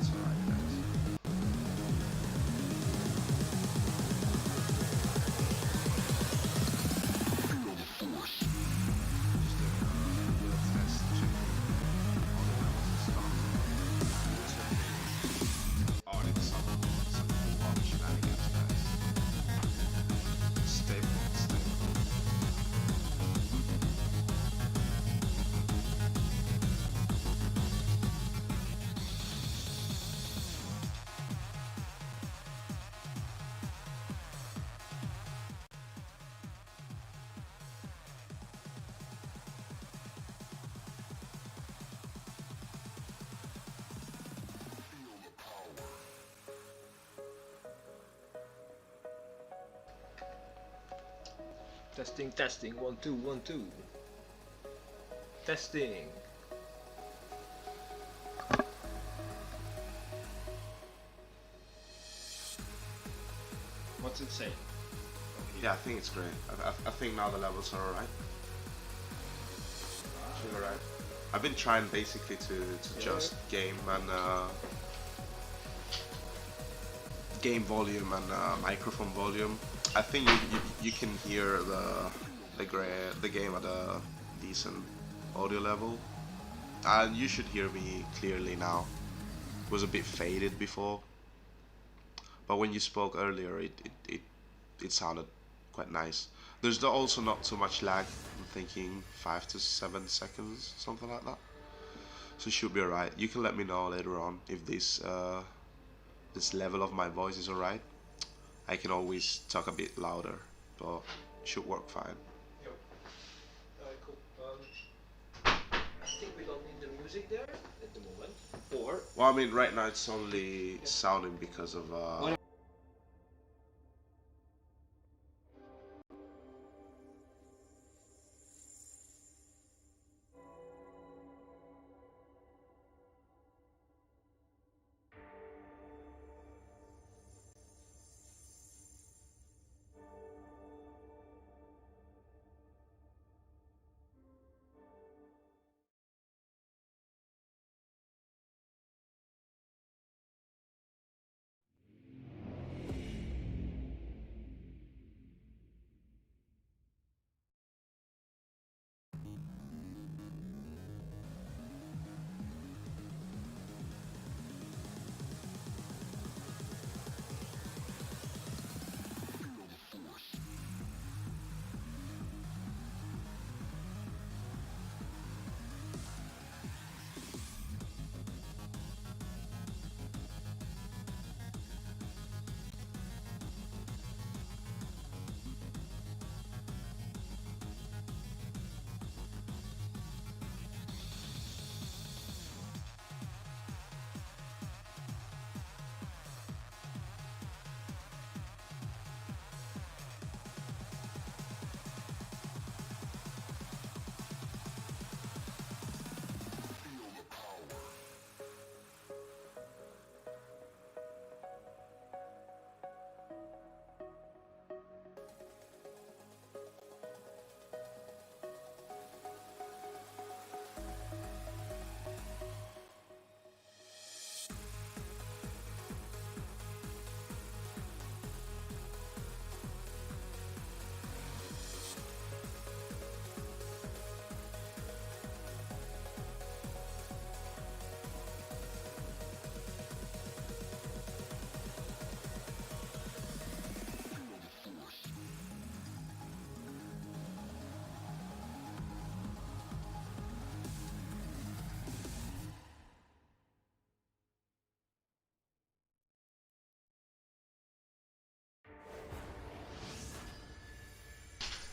that's alright, guys. Testing, testing, 1 2 1 2. Testing. What's it saying? Yeah, I think it's great. I think now the levels are alright. Alright. I've been trying basically to just game and game volume and microphone volume. I think you can hear the game at a decent audio level, and you should hear me clearly now. It was a bit faded before, but when you spoke earlier, it sounded quite nice. There's also not too much lag. I'm thinking 5 to 7 seconds, something like that. So it should be alright. You can let me know later on if this level of my voice is alright. I can always talk a bit louder, but it should work fine. Yep. Alright, cool. I think we don't need the music there at the moment. Or Well, I mean, right now it's only sounding because of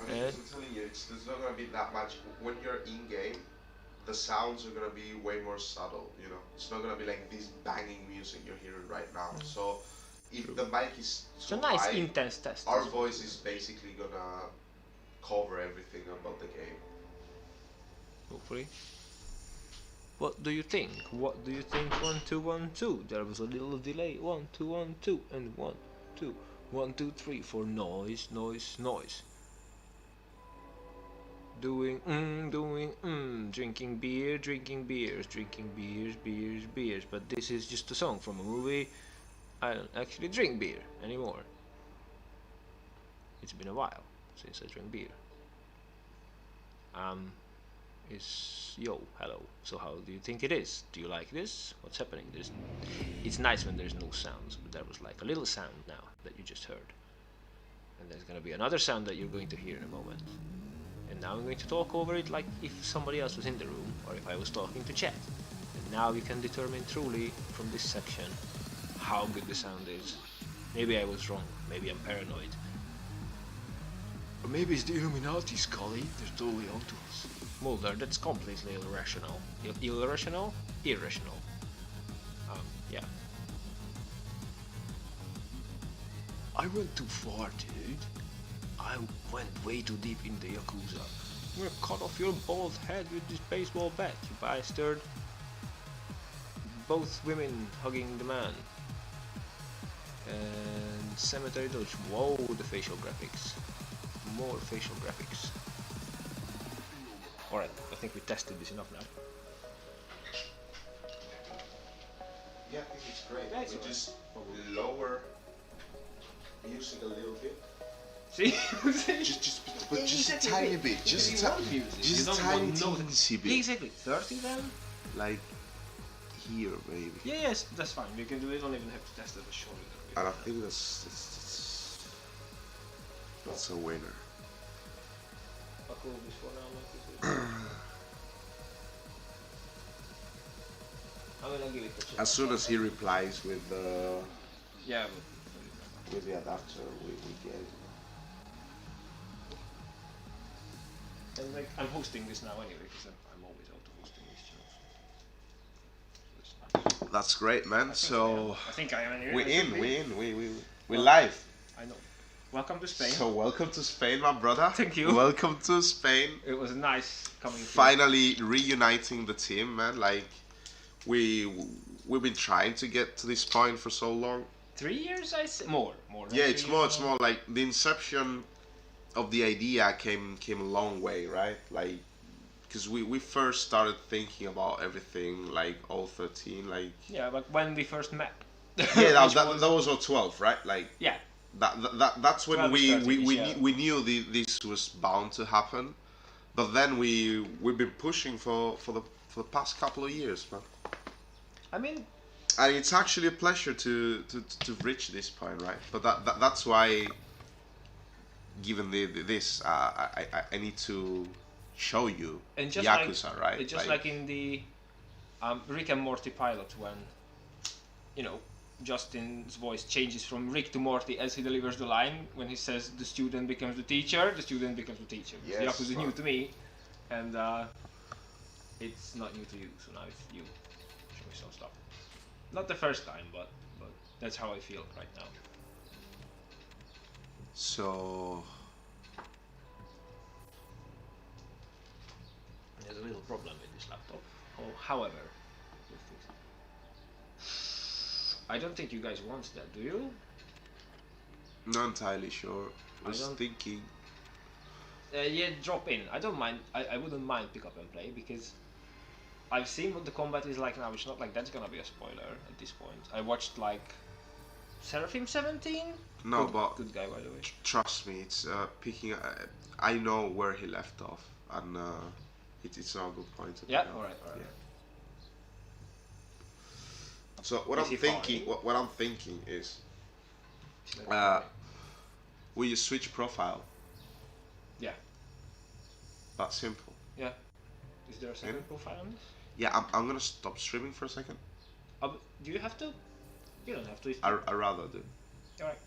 I'm telling you, there's not gonna be that much. When you're in game, the sounds are gonna be way more subtle. You know, it's not gonna be like this banging music you're hearing right now. So if the mic is it's too a nice high, intense test. our voice is basically gonna cover everything about the game. Hopefully. What do you think? What do you think? 1 2 1 2. There was a little delay. 1 2 1 2 and 1 2 1 2 3 for noise, noise, noise. drinking beer, drinking beers, drinking beers, beers, beers. But this is just a song from a movie. I don't actually drink beer anymore. It's been a while since I drank beer. Is yo, hello. So how do you think it is? Do you like this? What's happening? It's nice when there's no sounds, but there was like a little sound now that you just heard. And there's gonna be another sound that you're going to hear in a moment. And now I'm going to talk over it like if somebody else was in the room, or if I was talking to chat. And now you can determine truly from this section how good the sound is. Maybe I was wrong, maybe I'm paranoid. Or maybe it's the Illuminati, Scully. They're totally onto us. Mulder, that's completely irrational. Irrational? Irrational. Yeah. I went too far, dude. I went way too deep in the Yakuza. I'm gonna cut off your bald head with this baseball bat, you bastard. Both women hugging the man. And cemetery dodge. Whoa, the facial graphics. More facial graphics. Alright, I think we tested this enough now. Yeah, I think it's great. Yeah, it's we just lower music a little bit. See? just a tiny bit. Just a tiny teensy bit. Exactly. 30 then? Like here, maybe. Yeah, yes, that's fine. We can do it. Don't even have to test it. Show it. And I think that's a winner. I'll call this for now. I'm gonna give it a check. As soon as he replies with the Yeah, with the adapter, we get it. and like I'm hosting this now anyway because I'm always out of hosting these channels. So That's great, man. So I think I am anyway. we're live. I know. Welcome to Spain. So welcome to Spain, my brother. Thank you. Welcome to Spain. It was nice coming. Finally reuniting the team, man. Like we've been trying to get to this point for so long. 3 years, I say. More. Yeah, it's more. It's more like the inception of the idea came a long way, right? Like, because we first started thinking about everything like all 13, like. Yeah, but when we first met. Yeah, that was all 12, right? Like. Yeah. That's when we knew this was bound to happen, but then we've been pushing for the past couple of years, man. I mean, and it's actually a pleasure to reach this point, right? But that's why, given this, I need to show you and just Yakuza, like, right? Just like in the Rick and Morty pilot, when Justin's voice changes from Rick to Morty as he delivers the line. When he says the student becomes the teacher, the student becomes the teacher. Yes, the Yakuza is new to me, and it's not new to you. So now it's you. Show me some stuff. Not the first time, but that's how I feel right now. So there's a little problem with this laptop. However, we'll fix it. I don't think you guys want that, do you? not entirely sure. I was don't- thinking. Yeah, drop in. I don't mind. I wouldn't mind pick up and play because I've seen what the combat is like now. It's not like that's gonna be a spoiler at this point. I watched like Seraphim 17. No, good, but good guy by the way. trust me, it's picking. I know where he left off, and it's not a good point. To Yeah. pick up. All right. Yeah. So what Is I'm he thinking, fine? what I'm thinking is, Uh, will you switch profile? yeah. That simple. Yeah. Is there a second profile on this? Yeah, I'm gonna stop streaming for a second. Do you have to? You don't have to. I rather do. All right.